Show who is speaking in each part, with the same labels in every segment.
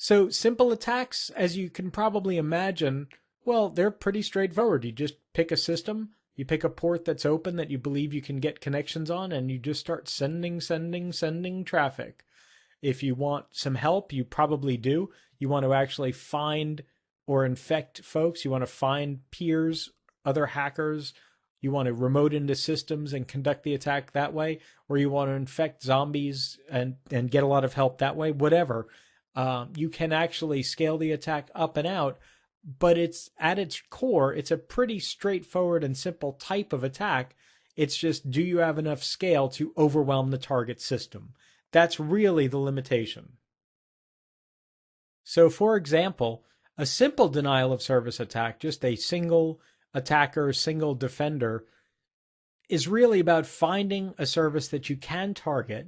Speaker 1: So simple attacks, as you can probably imagine, well, they're pretty straightforward. You just pick a system, you pick a port that's open that you believe you can get connections on, and you just start sending traffic. If you want some help, you probably do. You want to actually find or infect folks. You want to find peers, other hackers. You want to remote into systems and conduct the attack that way, or you want to infect zombies and get a lot of help that way, whatever. You can actually scale the attack up and out, but it's at its core, it's a pretty straightforward and simple type of attack. It's just, do you have enough scale to overwhelm the target system? That's really the limitation. So, for example, a simple denial of service attack, just a single attacker, single defender, is really about finding a service that you can target,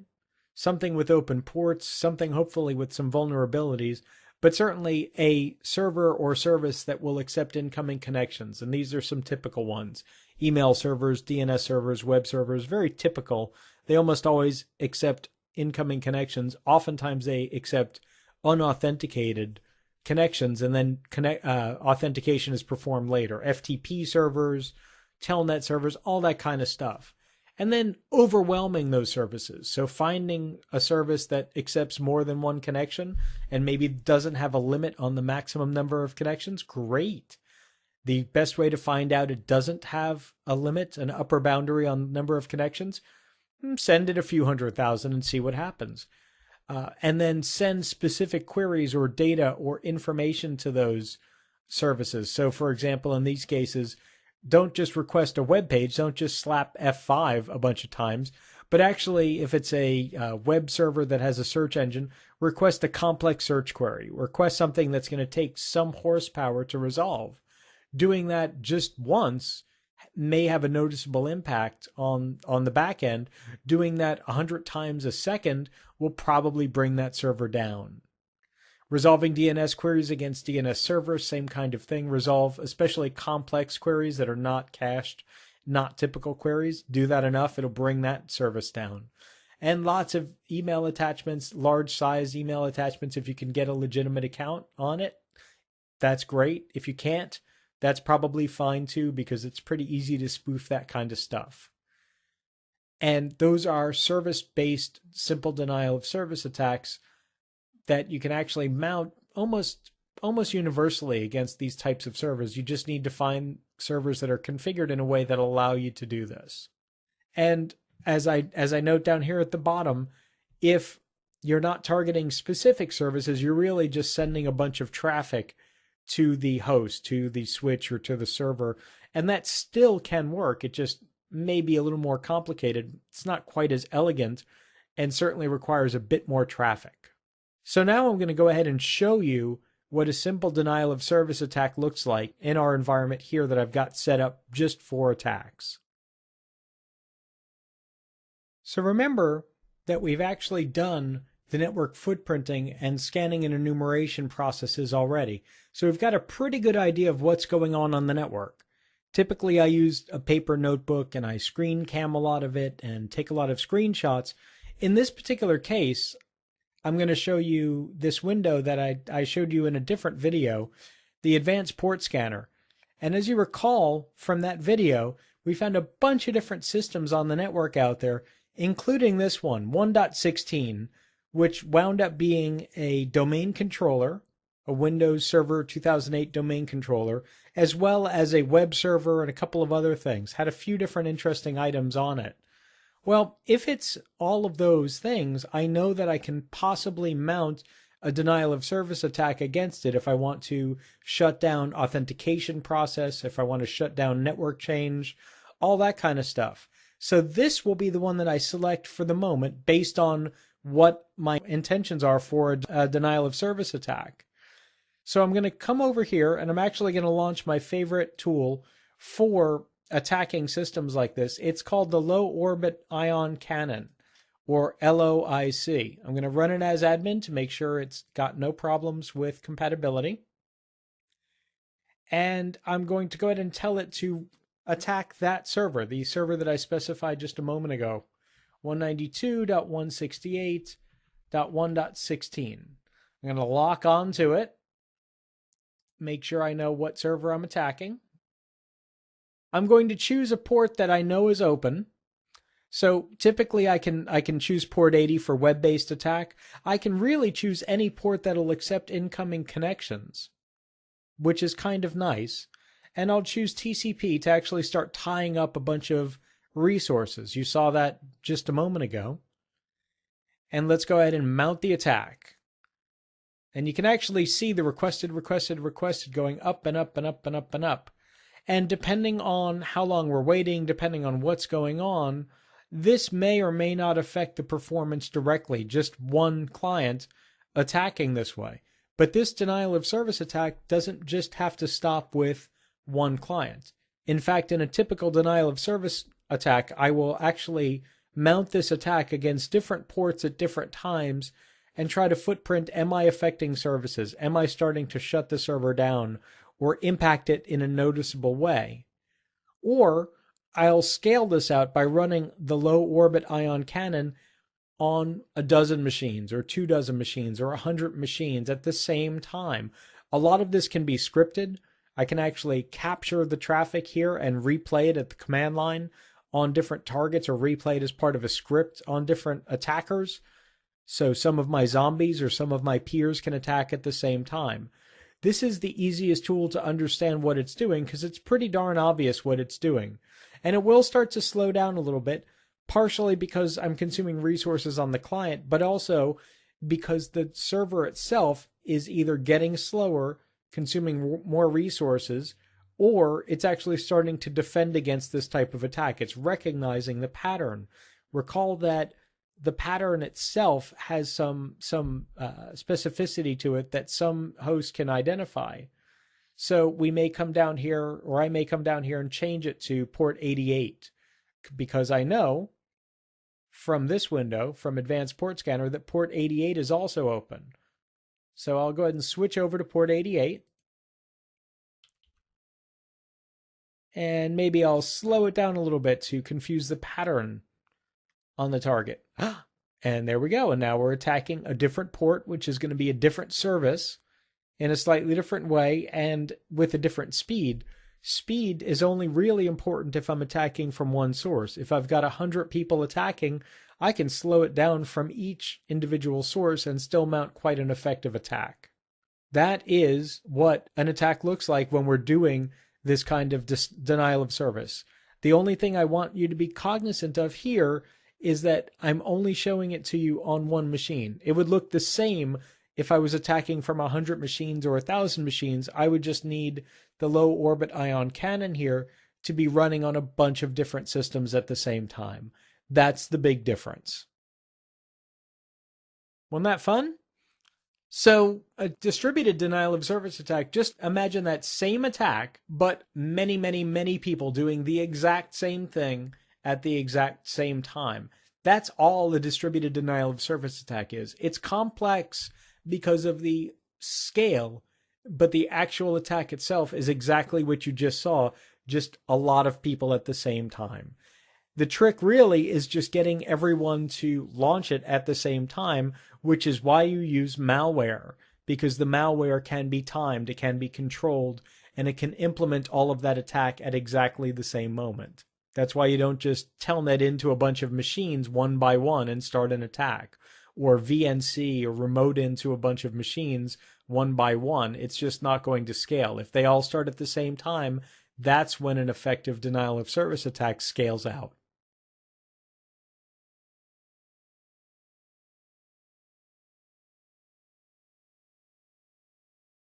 Speaker 1: something with open ports, something hopefully with some vulnerabilities, but certainly a server or service that will accept incoming connections. And these are some typical ones. Email servers, DNS servers, web servers, very typical. They almost always accept incoming connections. Oftentimes they accept unauthenticated connections, and then authentication is performed later. FTP servers, telnet servers, all that kind of stuff. And then overwhelming those services. So finding a service that accepts more than one connection and maybe doesn't have a limit on the maximum number of connections, great. The best way to find out it doesn't have a limit, an upper boundary on number of connections, send it a few 100,000 and see what happens. And then send specific queries or data or information to those services. So for example, in these cases, don't just request a web page, don't just slap F5 a bunch of times, but actually, if it's a web server that has a search engine, request a complex search query, request something that's going to take some horsepower to resolve. Doing that just once may have a noticeable impact on the back end. Doing that 100 times a second will probably bring that server down. Resolving DNS queries against DNS servers, same kind of thing. Resolve especially complex queries that are not cached, not typical queries. Do that enough, it'll bring that service down. And lots of email attachments, large size email attachments. If you can get a legitimate account on it, that's great. If you can't, that's probably fine too, because it's pretty easy to spoof that kind of stuff. And those are service-based simple denial of service attacks that you can actually mount almost universally against these types of servers. You just need to find servers that are configured in a way that allow you to do this. And as I note down here at the bottom, if you're not targeting specific services, you're really just sending a bunch of traffic to the host, to the switch, or to the server, and that still can work. It just may be a little more complicated. It's not quite as elegant and certainly requires a bit more traffic. So now I'm going to go ahead and show you what a simple denial of service attack looks like in our environment here that I've got set up just for attacks. So remember that we've actually done the network footprinting and scanning and enumeration processes already. So we've got a pretty good idea of what's going on the network. Typically I use a paper notebook and I screen cam a lot of it and take a lot of screenshots. In this particular case, I'm going to show you this window that I showed you in a different video, the advanced port scanner. And as you recall from that video, we found a bunch of different systems on the network out there, including this one, 1.16, which wound up being a domain controller, a Windows Server 2008 domain controller, as well as a web server and a couple of other things. Had a few different interesting items on it. Well, if it's all of those things, I know that I can possibly mount a denial of service attack against it if I want to shut down authentication process, if I want to shut down network change, all that kind of stuff. So this will be the one that I select for the moment based on what my intentions are for a denial of service attack. So I'm going to come over here and I'm actually going to launch my favorite tool for attacking systems like this. It's called the Low Orbit Ion Cannon, or LOIC. I'm going to run it as admin to make sure it's got no problems with compatibility. And I'm going to go ahead and tell it to attack that server, the server that I specified just a moment ago, 192.168.1.16. I'm going to lock onto it, make sure I know what server I'm attacking. I'm going to choose a port that I know is open. So typically I can choose port 80 for web-based attack. I can really choose any port that'll accept incoming connections, which is kind of nice. And I'll choose TCP to actually start tying up a bunch of resources. You saw that just a moment ago. And let's go ahead and mount the attack. And you can actually see the requested going up and up and up and up and up. And depending on how long we're waiting, depending on what's going on, this may or may not affect the performance directly, just one client attacking this way. But this denial of service attack doesn't just have to stop with one client. In fact, in a typical denial of service attack, I will actually mount this attack against different ports at different times and try to footprint, am I affecting services? Am I starting to shut the server down or impact it in a noticeable way? Or I'll scale this out by running the low orbit ion cannon on a dozen machines or 24 machines or 100 machines at the same time. A lot of this can be scripted. I can actually capture the traffic here and replay it at the command line on different targets or replay it as part of a script on different attackers. So some of my zombies or some of my peers can attack at the same time. This is the easiest tool to understand what it's doing because it's pretty darn obvious what it's doing. And it will start to slow down a little bit, partially because I'm consuming resources on the client, but also because the server itself is either getting slower, consuming more resources, or it's actually starting to defend against this type of attack. It's recognizing the pattern. Recall that the pattern itself has some specificity to it that some hosts can identify. So we may come down here, or I may come down here and change it to port 88, because I know from this window, from Advanced Port Scanner, that port 88 is also open. So I'll go ahead and switch over to port 88. And maybe I'll slow it down a little bit to confuse the pattern on the target. And there we go. And now we're attacking a different port, which is going to be a different service in a slightly different way and with a different speed. Speed is only really important if I'm attacking from one source. If I've got 100 people attacking, I can slow it down from each individual source and still mount quite an effective attack. That is what an attack looks like when we're doing this kind of denial of service. The only thing I want you to be cognizant of here is that I'm only showing it to you on one machine. It would look the same if I was attacking from 100 machines or 1,000 machines. I would just need the low orbit ion cannon here to be running on a bunch of different systems at the same time. That's the big difference. Wasn't that fun? So a distributed denial of service attack, just imagine that same attack, but many, many, many people doing the exact same thing at the exact same time. That's all a distributed denial of service attack is. It's complex because of the scale, but the actual attack itself is exactly what you just saw, just a lot of people at the same time. The trick really is just getting everyone to launch it at the same time, which is why you use malware, because the malware can be timed, it can be controlled, and it can implement all of that attack at exactly the same moment. That's why you don't just telnet into a bunch of machines one by one and start an attack, or VNC or remote into a bunch of machines one by one. It's just not going to scale. If they all start at the same time, that's when an effective denial of service attack scales out.